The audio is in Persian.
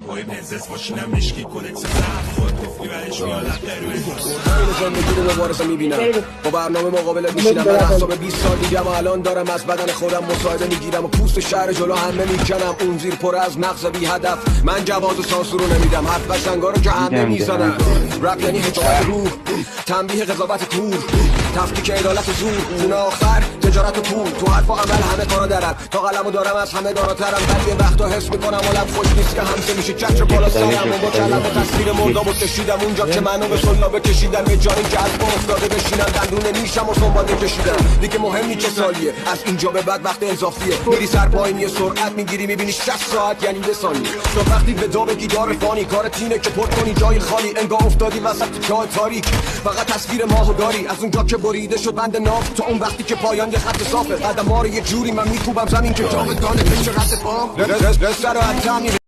پای بنزس باشینم مشکی کلکس زرد خود گفتی برش میالت قروی این زندگی رو مبارزه میبینم با برنامه مقابلت میشینم من احساب 20 سال دیگم الان دارم از بدن خودم مصاحبه میگیرم و پوست شهر جلو همه میکنم اون زیر پر از مغز بی هدف من جواز و سانسور رو نمیدم حرف قشنگا رو که همه میزنن رپ یعنی حجابت روح تنبیه قضاوت کور تفکیک عدالت و زور خونه آخر تجارت و پول تو حرف و عمل همه کارا درم تا قلمو دارم از همه داناترم ولی یه وقتا حس میکنم حالم خوش نیست که همسه میشه چتر بالا سرم و با کلمه تصویر مردم و کشیدم اونجا که منو به سلابه کشیدم یه جایی که از افتاده بشینم دندون نیشم و سنباده کشیدم دیگه مهم نی چه سالیه از اینجا به بعد وقت اضافیه میری سر پایین یه سرعت میگیری میبینی 60 ساعت یعنی 2 ثانیه تو وقتی به دو بگی دار فانی کارت اینه که پر کنی جای خالی انگار افتادی وسط جای تاریک فقط تصویر ماهو داری از اونجا که بریده شد بند ناف تا اون وقتی که پایان یه خط صافه قدم‌ها رو یه جوری من میکوبم زمین که جاودانه بشه رد پام رس رو